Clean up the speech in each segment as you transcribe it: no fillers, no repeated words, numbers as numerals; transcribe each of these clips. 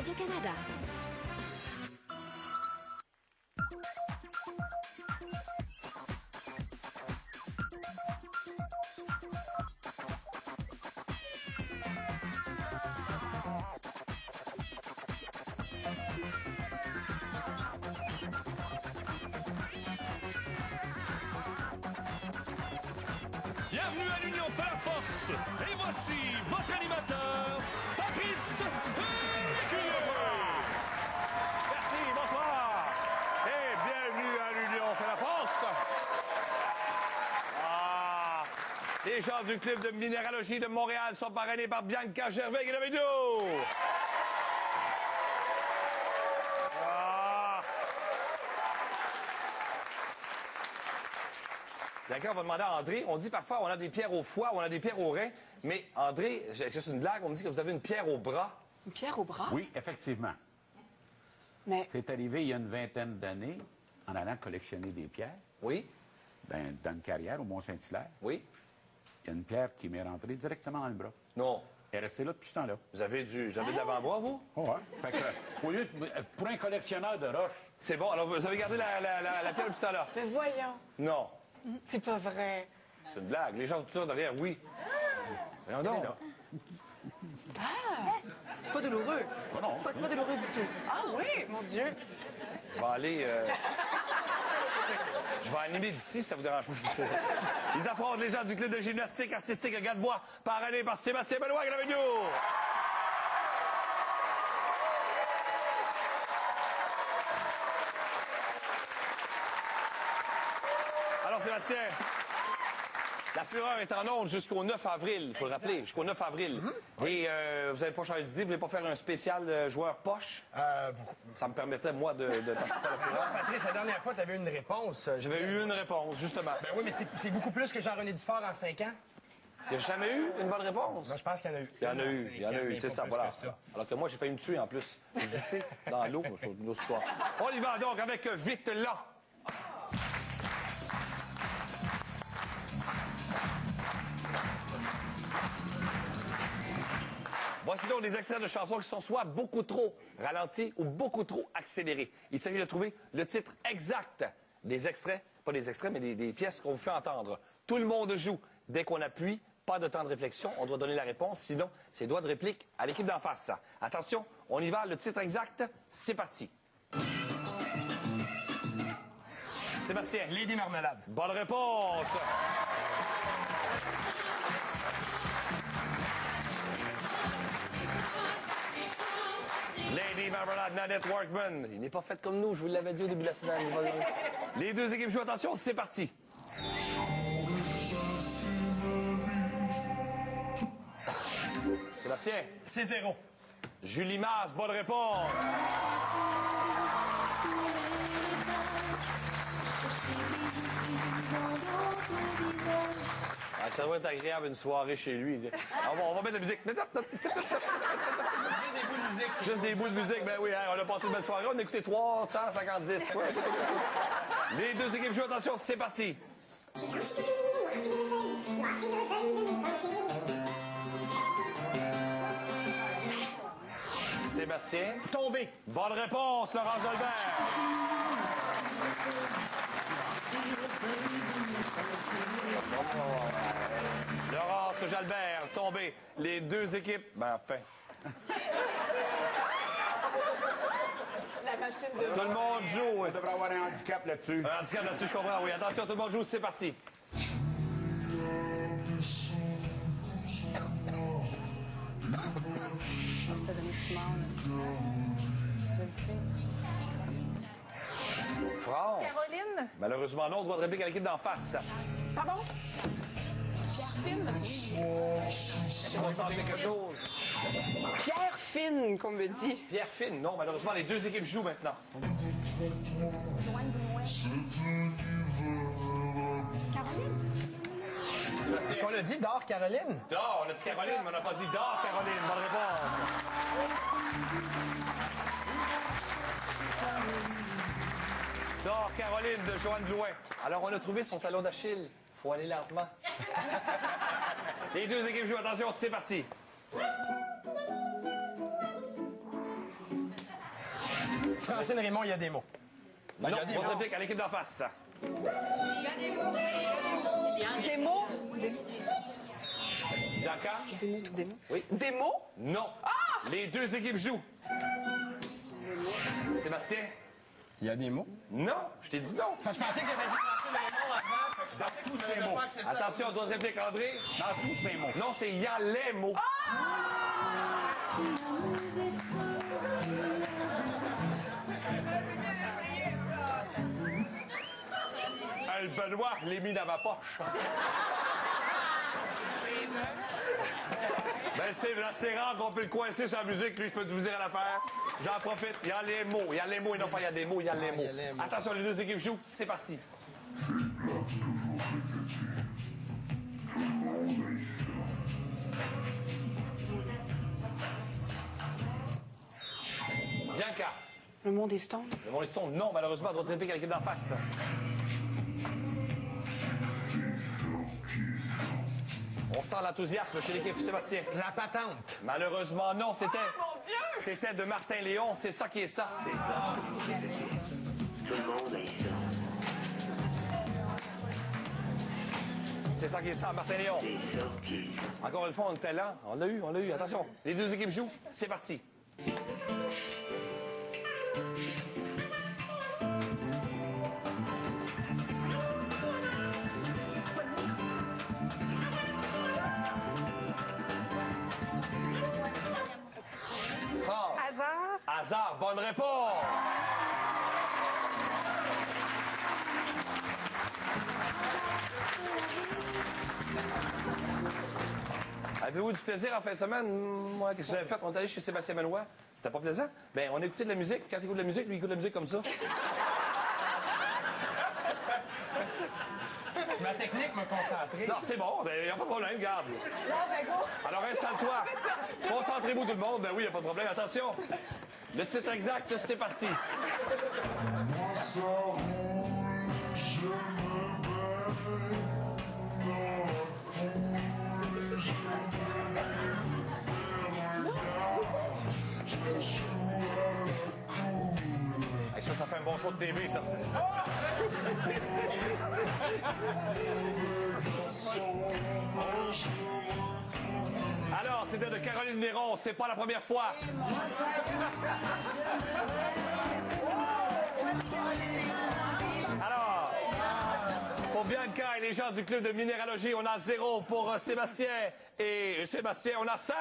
Radio-Canada. Bienvenue à l'Union fait la force. Et voici votre animateur, Patrice Lécuyer. Merci, bonsoir. Et bienvenue à l'Union fait la force. Ah, les gens du club de minéralogie de Montréal sont parrainés par Bianca Gervais qui est avec nous. D'accord, on va demander à André. On dit parfois on a des pierres au foie, on a des pierres au rein. Mais André, j'ai juste une blague, on me dit que vous avez une pierre au bras. Une pierre au bras? Oui, effectivement. Mais C'est arrivé il y a une vingtaine d'années, en allant collectionner des pierres, Oui, dans une carrière au Mont-Saint-Hilaire. oui. Il y a une pierre qui m'est rentrée directement dans le bras. Non. Elle est restée là depuis ce temps-là. Vous avez de l'avant-bras, vous? Oh, ouais. Fait que, au lieu pour un collectionneur de roches, C'est bon. Alors, vous avez gardé la pierre depuis ce temps-là? mais voyons, Non. c'est pas vrai. C'est une blague. Les gens sont toujours derrière, oui. Voyons donc. C'est pas douloureux. oh non, C'est pas douloureux du tout. Ah oui, mon Dieu. Je vais aller... Je vais animer d'ici, ça vous dérange pas. Ils affrontent les gens du club de gymnastique artistique Garde-Bois, parrainé par Sébastien Benoît qui est avec nous. Alors, Sébastien, la Fureur est en onde jusqu'au 9 avril, il faut le rappeler, jusqu'au 9 avril. Et vous n'avez pas changé d'idée, vous voulez pas faire un spécial joueur poche? Ça me permettrait, moi, de participer à la Fureur. Patrice, la dernière fois, tu avais une réponse. J'avais eu une réponse, justement. Ben oui, mais c'est beaucoup plus que Jean-René Dufort en 5 ans. Il n'y a jamais eu une bonne réponse? Moi, je pense qu'il y en a eu. Il y en a eu, il y en a eu, c'est ça, voilà. Ça. Alors que moi, j'ai failli me tuer en plus. Glisser dans l'eau, une autre histoire. On y va donc avec Vite là. Voici donc des extraits de chansons qui sont soit beaucoup trop ralentis ou beaucoup trop accélérés. Il s'agit de trouver le titre exact des extraits, pas des extraits, mais des pièces qu'on vous fait entendre. Tout le monde joue. Dès qu'on appuie, pas de temps de réflexion, on doit donner la réponse, sinon c'est droit de réplique à l'équipe d'en face. Attention, on y va, le titre exact, c'est parti. Sébastien. Lady Marmelade. Bonne réponse. Lady Marmalade, Nanette Workman. Il n'est pas fait comme nous, je vous l'avais dit au début de la semaine. Les deux équipes jouent, attention, c'est parti. Sébastien. C'est 0. Julie Masse, bonne réponse. Ah, ça doit être agréable une soirée chez lui. On va mettre de la musique. Juste des bouts de musique, ben oui, hein, on a passé une belle soirée, on a écouté 350 quoi. Les deux équipes jouent, attention, c'est parti. Sébastien. Tombé. Bonne réponse, Laurent Jalbert. Laurence Jalbert, tombé. Les deux équipes, ben enfin. La machine de... Tout le monde joue. on devrait avoir un handicap là-dessus. Un handicap là-dessus, je comprends. Oui, attention, tout le monde joue, c'est parti. Ça donnait Simone. Je le sais. France. Caroline? Malheureusement, non, droit de réplique à l'équipe d'en face. Pardon? Pierre Fine? Est-ce qu'on tente quelque chose? Pierre Fine, qu'on me dit. Pierre Fine, non, malheureusement, les deux équipes jouent maintenant. Caroline? Est-ce qu'on a dit d'or, Caroline? D'or, on a dit Caroline, mais on n'a pas dit d'or, Caroline. Bonne réponse. D'or, Caroline de Joanne Blouin. Alors, on a trouvé son talon d'Achille. Faut aller lentement. Les deux équipes jouent. Attention, c'est parti. Francine Raymond, il y a des mots. Ben, Non, il y a des votre mots. réplique à l'équipe d'en face. Des mots? Bianca? Des mots, tout des mots. Oui. Des mots? Non. Les deux équipes jouent. Sébastien? Il y a des mots. Non. Je t'ai dit non. Parce que je pensais que j'avais dit Francine Raymond avant. Fait que je pensais que tu ces m'avais mots. pas accepté. Attention, d'autres répliques, André. Dans tous ces mots. Non, c'est il y a les mots. Le Benoît, l'ai mis dans ma poche. Ben, c'est rare qu'on peut le coincer sur la musique, puis je peux vous dire à l'affaire. J'en profite. Il y a les mots. Il y a les mots et non pas il y a des mots. Il y a les mots. il y a les mots. Attention, les deux équipes jouent. C'est parti. Bianca. Le monde des stones? Le monde est non, malheureusement, d'autres répliques à l'équipe d'en face. On sent l'enthousiasme chez l'équipe. Sébastien. La patente. Malheureusement, non, c'était. mon Dieu! C'était de Martin Léon, c'est ça qui est ça. C'est ça qui est ça, Martin Léon. Encore une fois, on était là. On l'a eu. Attention, les deux équipes jouent. C'est parti. France. Hasard? Hasard, bonne réponse. Avez-vous du plaisir en fin de semaine? Moi, qu'est-ce que vous avez fait? On est allé chez Sébastien Benoît. C'était pas plaisant? Ben, on a écouté de la musique. Quand il écoute de la musique, lui, il écoute de la musique comme ça. C'est ma technique, me concentrer. Non, c'est bon. Il n'y a pas de problème, garde. Là, ben go! Alors, installe-toi. Concentrez-vous tout le monde. Ben oui, il n'y a pas de problème. Attention. Le titre exact, c'est parti. Et ça fait un bon show de TV, ça. Alors, c'était de Caroline Néron. C'est pas la première fois. Alors, pour Bianca et les gens du club de minéralogie, on a 0. Pour Sébastien et Sébastien, on a 5.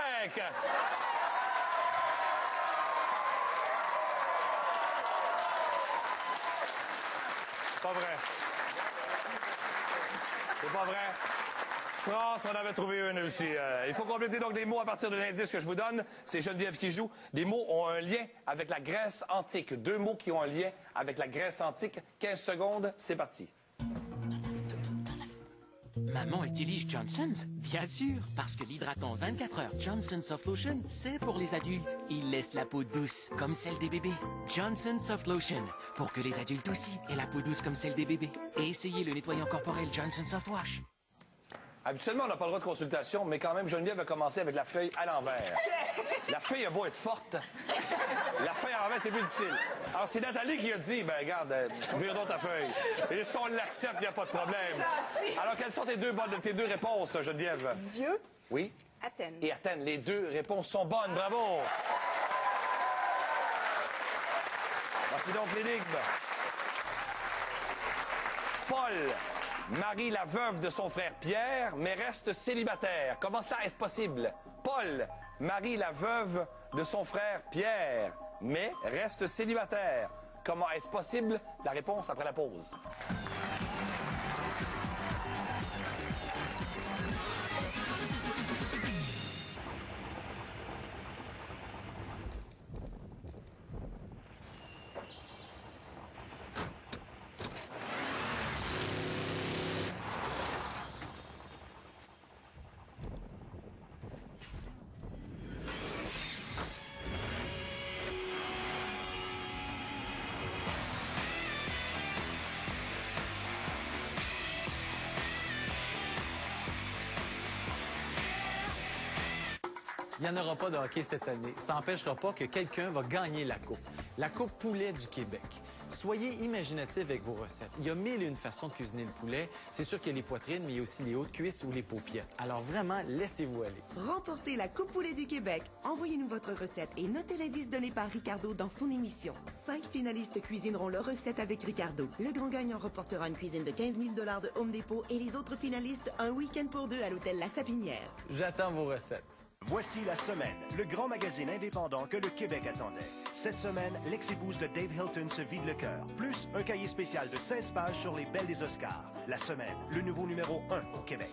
Pas vrai. C'est pas vrai. France, on avait trouvé une aussi. Il faut compléter donc des mots à partir de l'indice que je vous donne. C'est Geneviève qui joue. Des mots ont un lien avec la Grèce antique. 2 mots qui ont un lien avec la Grèce antique. 15 secondes, c'est parti. Maman utilise Johnson's? Bien sûr, parce que l'hydratant 24 heures Johnson Soft Lotion, c'est pour les adultes. Il laisse la peau douce, comme celle des bébés. Johnson Soft Lotion, pour que les adultes aussi aient la peau douce comme celle des bébés. Et essayez le nettoyant corporel Johnson Soft Wash. Habituellement, on n'a pas le droit de consultation, mais quand même, Geneviève a commencé avec la feuille à l'envers. La feuille a beau être forte. La feuille à l'envers, c'est plus difficile. Alors, c'est Nathalie qui a dit, ben regarde, vire donc ta feuille. Et si on l'accepte, il n'y a pas de problème. Alors, quelles sont tes deux réponses, Geneviève? Dieu? Oui? Athènes. Et Athènes. Les deux réponses sont bonnes. Bravo! Voici donc l'énigme. Paul marie la veuve de son frère Pierre, mais reste célibataire. Comment cela est-ce possible? Paul marie la veuve de son frère Pierre, mais reste célibataire. Comment est-ce possible? La réponse après la pause. Il n'y en aura pas de hockey cette année. Ça n'empêchera pas que quelqu'un va gagner la Coupe. La Coupe Poulet du Québec. Soyez imaginatifs avec vos recettes. Il y a 1001 façons de cuisiner le poulet. C'est sûr qu'il y a les poitrines, mais il y a aussi les hautes cuisses ou les paupiètes. Alors vraiment, laissez-vous aller. Remportez la Coupe Poulet du Québec. Envoyez-nous votre recette et notez l'indice donné par Ricardo dans son émission. 5 finalistes cuisineront leur recette avec Ricardo. Le grand gagnant remportera une cuisine de 15 000 $ de Home Depot et les autres finalistes, un week-end pour 2 à l'hôtel La Sapinière. J'attends vos recettes. Voici la semaine, le grand magazine indépendant que le Québec attendait. Cette semaine, l'ex-épouse de Dave Hilton se vide le cœur, plus un cahier spécial de 16 pages sur les belles des Oscars. La semaine, le nouveau numéro 1 au Québec.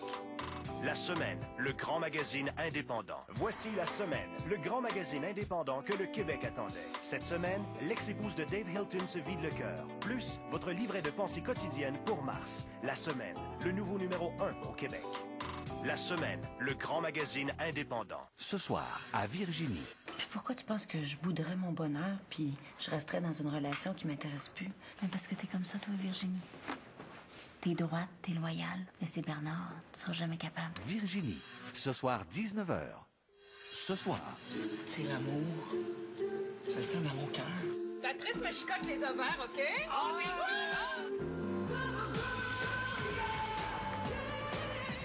La semaine, le grand magazine indépendant. Voici la semaine, le grand magazine indépendant que le Québec attendait. Cette semaine, l'ex-épouse de Dave Hilton se vide le cœur, plus votre livret de pensée quotidienne pour mars. La semaine, le nouveau numéro 1 au Québec. La semaine, le grand magazine indépendant. Ce soir, à Virginie. Puis pourquoi tu penses que je bouderais mon bonheur puis je resterais dans une relation qui m'intéresse plus? Mais parce que t'es comme ça, toi, Virginie. T'es droite, t'es loyale. Laissez Bernard, tu seras jamais capable. Virginie, ce soir, 19h. Ce soir. C'est l'amour. Je le sens dans mon cœur. Patrice me chicote les ovaires, OK? Oh oui!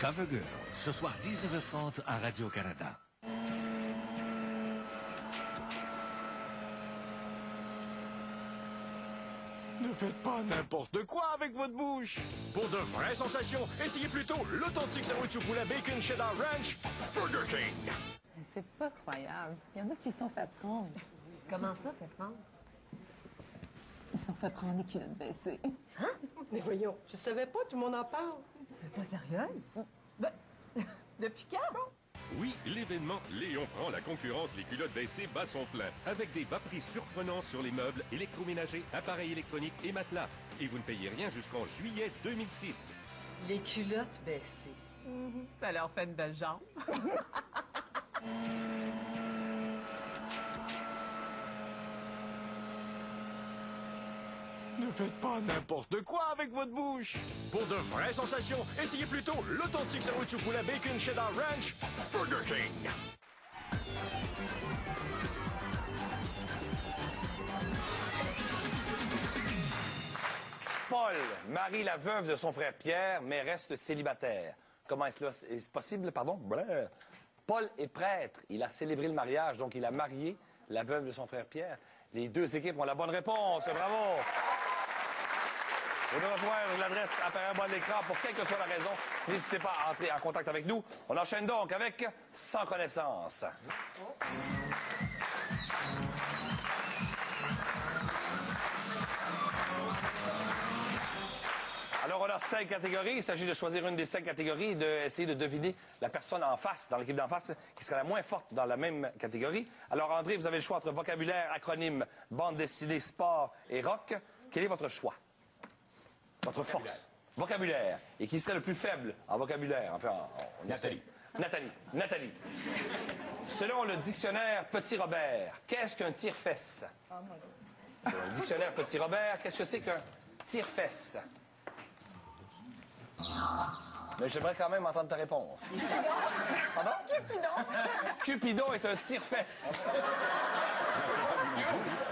Cover Girl, ce soir 19h30 à Radio-Canada. Ne faites pas n'importe quoi avec votre bouche. Pour de vraies sensations, essayez plutôt l'authentique sandwich au poulet bacon cheddar ranch Burger King. C'est pas croyable. Il y en a qui se sont fait prendre. Comment ça, fait prendre? Ils se sont fait prendre les culottes baissées. Hein? Mais voyons, je savais pas, tout le monde en parle. T'es pas sérieuse? Ben, depuis quand? Oui, l'événement Léon prend la concurrence, les culottes baissées bat son plein. Avec des bas prix surprenants sur les meubles, électroménagers, appareils électroniques et matelas. Et vous ne payez rien jusqu'en juillet 2006. Les culottes baissées. Ça leur fait une belle jambe. Ne faites pas n'importe quoi avec votre bouche. Pour de vraies sensations, essayez plutôt l'authentique sandwich au poulet bacon cheddar ranch Burger King. Paul marie la veuve de son frère Pierre, mais reste célibataire. Comment est-ce possible, pardon? Blablabla. Paul est prêtre. Il a célébré le mariage, donc il a marié la veuve de son frère Pierre. Les deux équipes ont la bonne réponse. Bravo! Vous nous rejoindre, l'adresse apparaît en bas de l'écran pour quelle que soit la raison. N'hésitez pas à entrer en contact avec nous. On enchaîne donc avec Sans connaissance. Alors, on a 5 catégories. Il s'agit de choisir une des 5 catégories et d'essayer de deviner la personne en face, dans l'équipe d'en face, qui sera la moins forte dans la même catégorie. Alors, André, vous avez le choix entre vocabulaire, acronyme, bande dessinée, sport et rock. Quel est votre choix? Votre force? Vocabulaire. Et qui serait le plus faible en vocabulaire? Enfin, Nathalie. Selon le dictionnaire Petit Robert, qu'est-ce qu'un tire-fesse? Selon le dictionnaire Petit Robert, qu'est-ce que c'est qu'un tire-fesse? Mais j'aimerais quand même entendre ta réponse. Pardon? Cupidon est un tire-fesse.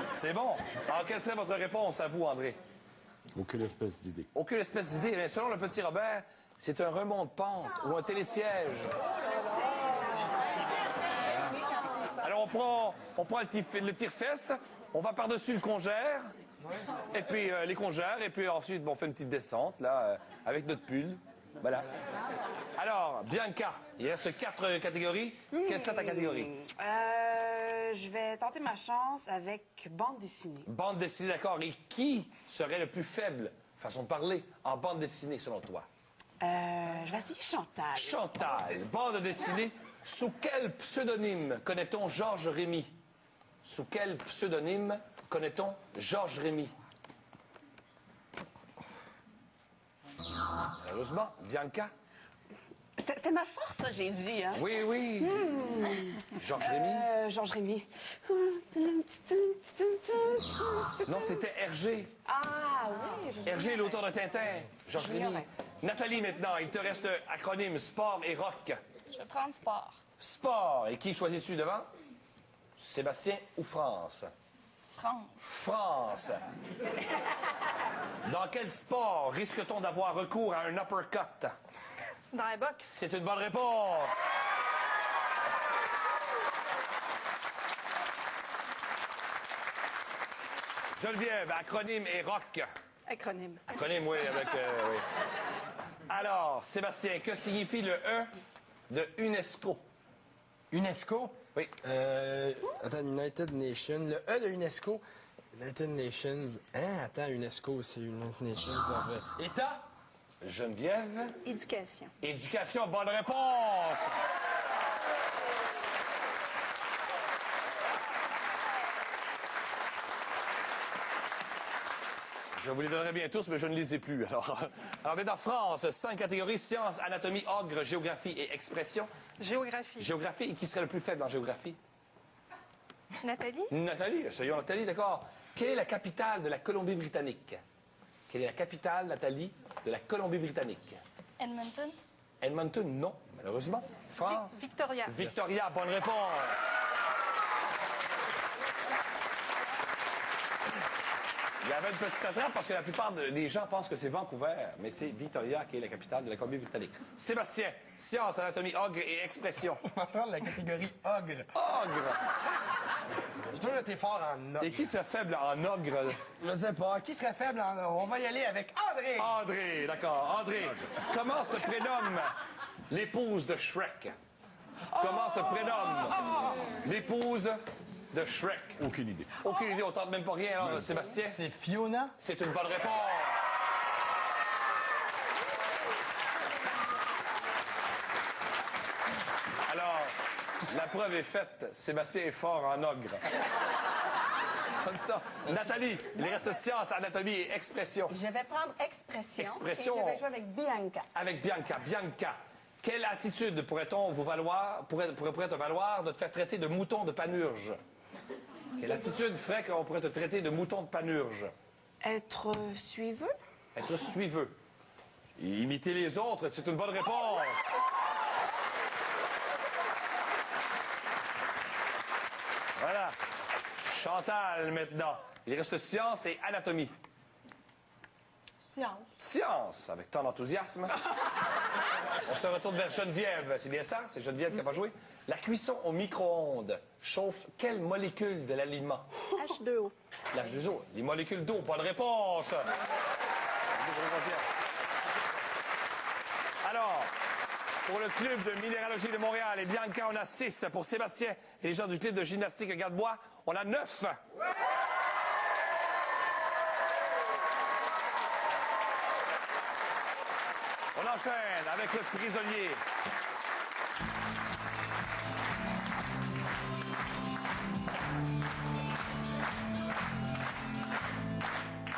C'est bon. Alors, quelle serait votre réponse à vous, André? Aucune espèce d'idée. Aucune espèce d'idée. Mais selon le Petit Robert, c'est un remont de pente ou un télésiège. Alors, on prend le tire-fesse, on va par-dessus le congère, et puis les congères, et puis ensuite, on fait une petite descente, là, avec notre pull. Voilà. Alors, Bianca, il reste 4 catégories. Quelle serait ta catégorie? Je vais tenter ma chance avec bande dessinée. Bande dessinée, d'accord. Et qui serait le plus faible, façon de parler, en bande dessinée, selon toi? Je vais essayer Chantal. Chantal, bande dessinée. Sous quel pseudonyme connaît-on Georges Rémy? Sous quel pseudonyme connaît-on Georges Rémy? Heureusement, Bianca. C'était ma force, ça, j'ai dit. Hein? Oui. Georges Rémy? Georges Rémy. Non, c'était Hergé. Ah, oui. Hergé est l'auteur de Tintin. Georges Rémy. Nathalie, maintenant, il te reste acronyme sport et rock. Je vais prendre sport. Sport. Et qui choisis-tu devant? Sébastien ou France? France. France. Dans quel sport risque-t-on d'avoir recours à un uppercut? Dans la boxe. C'est une bonne réponse. Geneviève, acronyme et rock. Acronyme. Acronyme, oui, avec... oui. Alors, Sébastien, que signifie le E de UNESCO? UNESCO? Oui. Attends, United Nations. Le E de UNESCO, United Nations. Hein? Attends, UNESCO, c'est United Nations. État? Geneviève? Éducation. Éducation, bonne réponse! Je vous les donnerai bien tous, mais je ne les ai plus. Alors maintenant, France, 5 catégories: sciences, anatomie, ogre, géographie et expression. Géographie. Géographie, et qui serait le plus faible en géographie? Nathalie? Nathalie, essayons Nathalie, d'accord. Quelle est la capitale de la Colombie-Britannique? Quelle est la capitale, Nathalie, de la Colombie-Britannique? Edmonton? Edmonton, non, malheureusement. France? Victoria. Victoria, bonne réponse. Il y avait une petite attrape parce que la plupart des gens pensent que c'est Vancouver, mais c'est Victoria qui est la capitale de la Colombie-Britannique. Sébastien, science, anatomie, ogre et expression. On va prendre la catégorie ogre. Ogre! Je trouve que t'es fort en ogre. Et qui serait faible en ogre? Je sais pas. Qui serait faible en ogre? On va y aller avec André. André, d'accord. André, comment se prénomme l'épouse de Shrek? Comment se prénomme l'épouse de Shrek? Aucune idée. Aucune idée, on tente même pas rien, alors, Sébastien? C'est Fiona? C'est une bonne réponse. Alors, la preuve est faite. Sébastien est fort en ogre. Comme ça. Nathalie, il reste science, anatomie et expression. Je vais prendre expression. Expression. Et je vais jouer avec Bianca. Avec Bianca. Bianca, quelle attitude pourrait te valoir de te faire traiter de mouton de Panurge? Quelle attitude ferait qu'on pourrait te traiter de mouton de Panurge? Être suiveux? Être suiveux. Imiter les autres, c'est une bonne réponse. Voilà. Chantal, maintenant. Il reste science et anatomie. Science. Science, avec tant d'enthousiasme. On se retourne vers Geneviève. C'est bien ça? C'est Geneviève qui n'a pas joué? La cuisson au micro-ondes chauffe quelle molécule de l'aliment? H2O. L'H2O. Les molécules d'eau. Bonne réponse. Alors, pour le club de minéralogie de Montréal et Bianca, on a 6. Pour Sébastien et les gens du club de gymnastique Garde-Bois, on a 9. On enchaîne avec le prisonnier.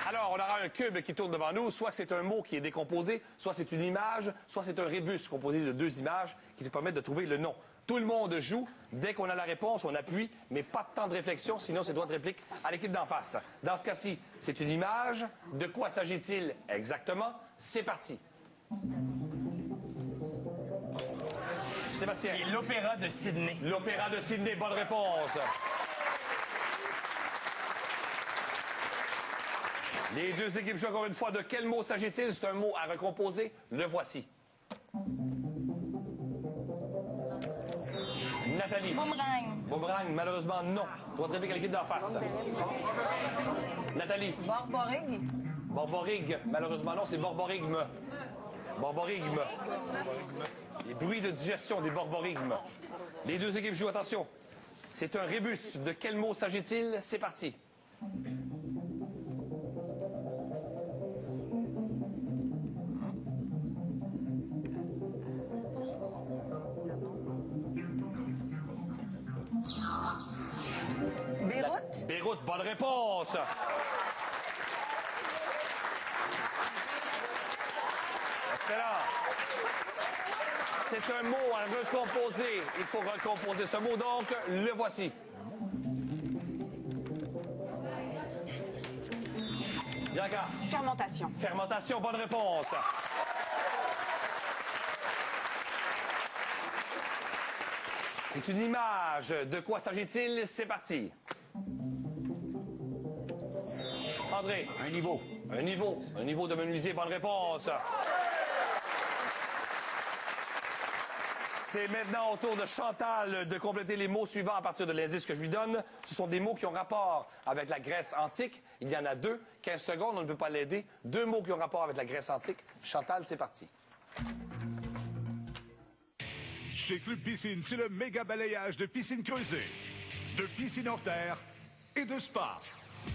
Alors, on aura un cube qui tourne devant nous. Soit c'est un mot qui est décomposé, soit c'est une image, soit c'est un rébus composé de 2 images qui te permettent de trouver le nom. Tout le monde joue. Dès qu'on a la réponse, on appuie, mais pas de temps de réflexion, sinon c'est droit de réplique à l'équipe d'en face. Dans ce cas-ci, c'est une image. De quoi s'agit-il exactement? C'est parti. Sébastien. C'est l'Opéra de Sydney. L'Opéra de Sydney, bonne réponse. Les deux équipes jouent encore une fois. De quel mot s'agit-il? C'est un mot à recomposer. Le voici. Nathalie. Boomerang. Boomerang, malheureusement, non. Droit de réplique à l'équipe d'en face. Nathalie. Borborig. Borborig, malheureusement, non, c'est borborigme. Borborigme. Les bruits de digestion des borborigmes. Les deux équipes jouent, attention. C'est un rébus. De quel mot s'agit-il? C'est parti. Beyrouth. Beyrouth, bonne réponse. Excellent. C'est un mot à recomposer. Il faut recomposer ce mot, donc le voici. Bianca. Fermentation. Fermentation, bonne réponse. C'est une image. De quoi s'agit-il? C'est parti. André. Un niveau. Un niveau. Un niveau de menuisier. Bonne réponse. C'est maintenant au tour de Chantal de compléter les mots suivants à partir de l'indice que je lui donne. Ce sont des mots qui ont rapport avec la Grèce antique. Il y en a 2. 15 secondes, on ne peut pas l'aider. 2 mots qui ont rapport avec la Grèce antique. Chantal, c'est parti. Chez Club Piscine, c'est le méga balayage de piscine creusée, de piscine hors terre et de spa.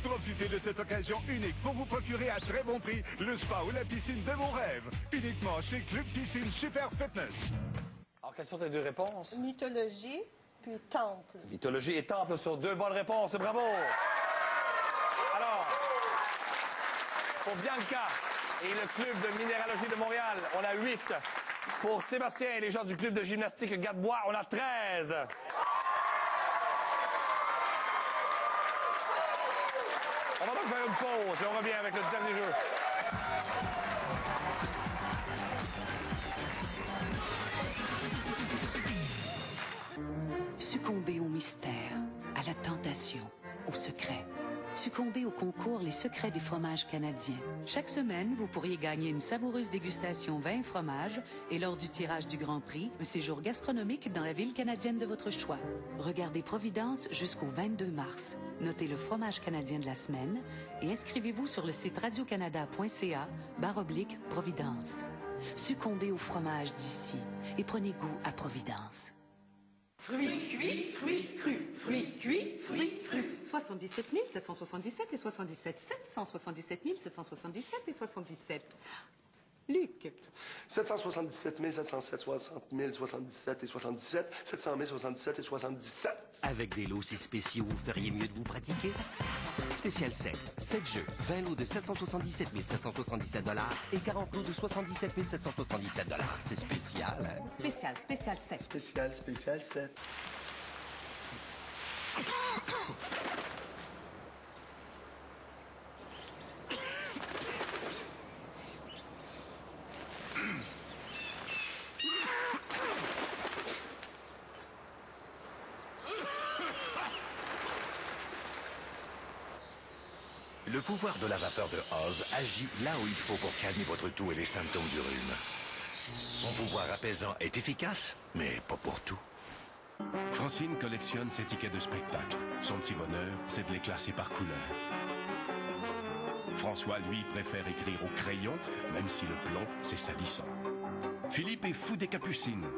Profitez de cette occasion unique pour vous procurer à très bon prix le spa ou la piscine de vos rêves. Uniquement chez Club Piscine Super Fitness. Alors, quelles sont tes 2 réponses? Mythologie, puis temple. Mythologie et temple sur 2 bonnes réponses. Bravo! Alors, pour Bianca et le Club de minéralogie de Montréal, on a 8. Pour Sébastien et les gens du Club de gymnastique Gadebois, on a 13. On va donc faire une pause et on revient avec le dernier jeu. Succombez au mystère, à la tentation, au secret. Succombez au concours Les Secrets des fromages canadiens. Chaque semaine, vous pourriez gagner une savoureuse dégustation vin et fromage et lors du tirage du Grand Prix, un séjour gastronomique dans la ville canadienne de votre choix. Regardez Providence jusqu'au 22 mars. Notez le fromage canadien de la semaine et inscrivez-vous sur le site radiocanada.ca/Providence. Succombez au fromage d'ici et prenez goût à Providence. Fruits cuits, fruits crus, fruits cuits, fruits crus. 77 777 et 77 777 777 et 77. Luc. 777 707 60 077 et 77, 700 077 et 77. Avec des lots si spéciaux, vous feriez mieux de vous pratiquer. Spécial 7, 7 jeux, 20 lots de 777 777 $ et 40 lots de 77 777 $. C'est spécial, hein? Spécial 7. Spécial 7. Le pouvoir de la vapeur de Oz agit là où il faut pour calmer votre toux et les symptômes du rhume. Son pouvoir apaisant est efficace, mais pas pour tout. Francine collectionne ses tickets de spectacle. Son petit bonheur, c'est de les classer par couleur. François, lui, préfère écrire au crayon, même si le plomb, c'est salissant. Philippe est fou des capucines,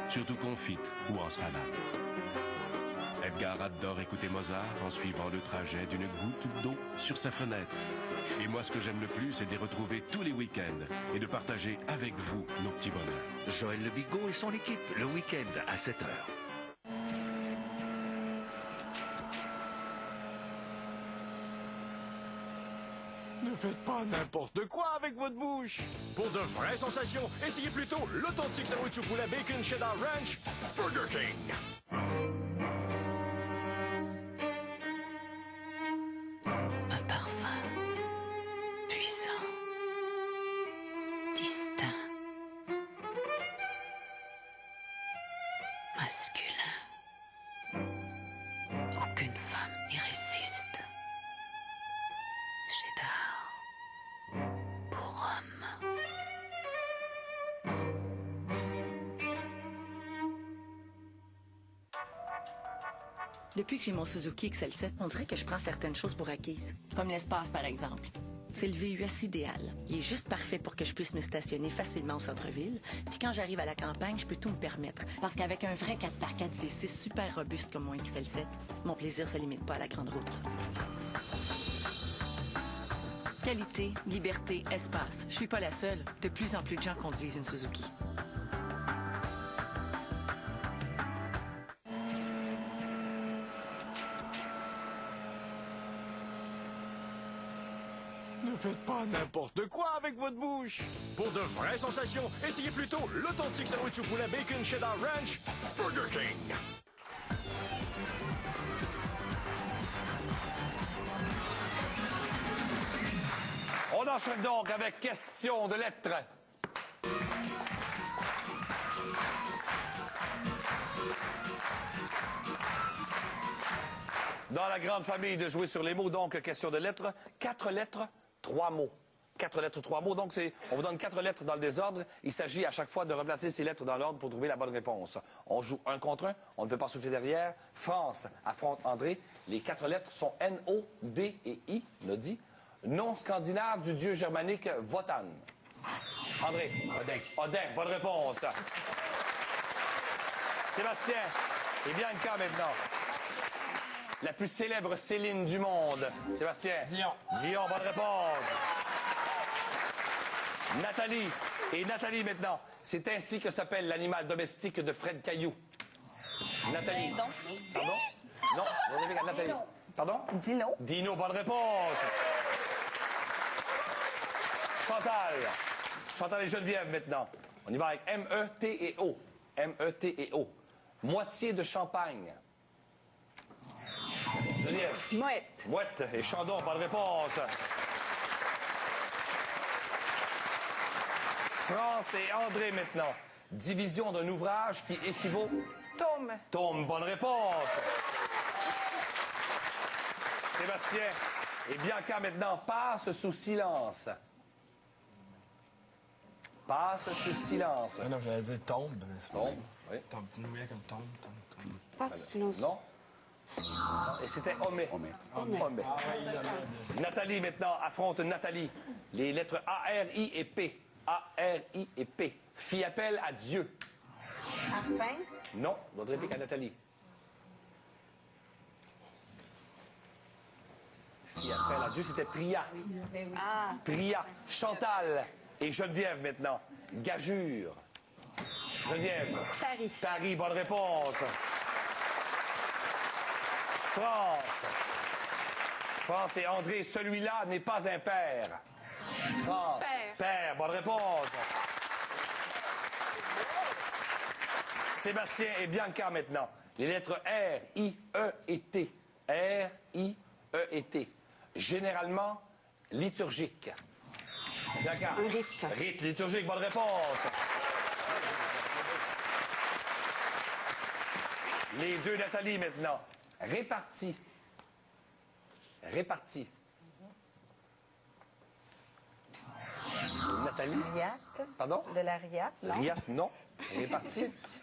surtout confites ou en salade. Edgar adore écouter Mozart en suivant le trajet d'une goutte d'eau sur sa fenêtre. Et moi, ce que j'aime le plus, c'est de les retrouver tous les week-ends et de partager avec vous nos petits bonheurs. Joël Le Bigot et son équipe, le week-end à 7h. Ne faites pas n'importe quoi avec votre bouche. Pour de vraies sensations, essayez plutôt l'authentique sandwich au poulet bacon cheddar ranch Burger King. Un parfum puissant, distinct, masculin. Aucune femme n'y résiste. Cheddar pour homme. Depuis que j'ai mon Suzuki XL7, on dirait que je prends certaines choses pour acquises. Comme l'espace, par exemple. C'est le VUS idéal. Il est juste parfait pour que je puisse me stationner facilement au centre-ville. Puis quand j'arrive à la campagne, je peux tout me permettre. Parce qu'avec un vrai 4x4 V6 super robuste comme mon XL7, mon plaisir se limite pas à la grande route. Qualité, liberté, espace. Je suis pas la seule. De plus en plus de gens conduisent une Suzuki. Ne faites pas n'importe quoi avec votre bouche. Pour de vraies sensations, essayez plutôt l'authentique sandwich au poulet bacon cheddar ranch Burger King. On enchaîne donc avec question de lettres. Dans la grande famille de jouer sur les mots, donc, question de lettres. 4 lettres, 3 mots. 4 lettres, 3 mots. Donc, on vous donne 4 lettres dans le désordre. Il s'agit à chaque fois de replacer ces lettres dans l'ordre pour trouver la bonne réponse. On joue 1 contre 1. On ne peut pas souffler derrière. France affronte André. Les 4 lettres sont N, O, D et I, Nodi. Nom scandinave du dieu germanique Wotan. André. Odin. Odin, bonne réponse. Sébastien et Bianca maintenant. La plus célèbre Céline du monde. Sébastien. Dion. Dion, bonne réponse. Nathalie. Et Nathalie maintenant. C'est ainsi que s'appelle l'animal domestique de Fred Caillou. Nathalie. Pardon? Non, vous avez Nathalie. Dino. Pardon? Dino. Dino, bonne réponse. Chantal. Chantal et Geneviève maintenant. On y va avec M-E-T et O. M-E-T et O. Moitié de champagne. Geneviève. Mouette. Mouette et Chandon, bonne réponse. France et André maintenant. Division d'un ouvrage qui équivaut... Tome. Tome, bonne réponse. Sébastien et Bianca maintenant. Passe sous silence. Passe sous silence. Ah non, j'allais dire tombe. Mais c'est pas Tombe, oui. Tombe, tu nous mets comme tombe. Pas sous silence. Non? Et c'était Homé. Homé. Nathalie, maintenant, affronte Nathalie. Les lettres A, R, I et P. A, R, I et P. Fit appel à Dieu. Arpin. Non, votre réplique à Nathalie. Fit appel à Dieu, c'était Pria. Ah. Pria. Chantal et Geneviève, maintenant. Gageure. Geneviève. Paris. Paris, bonne réponse. France. France et André, celui-là n'est pas un père. France. Père. Père, bonne réponse. Sébastien et Bianca maintenant. Les lettres R, I, E et T. R, I, E et T. Généralement liturgique. Bianca. Un rite. Rite liturgique, bonne réponse. Les deux Nathalie maintenant. Répartis. Répartis. Nathalie. Riat. Pardon? De la riat. Non. Riat, non. Répartis.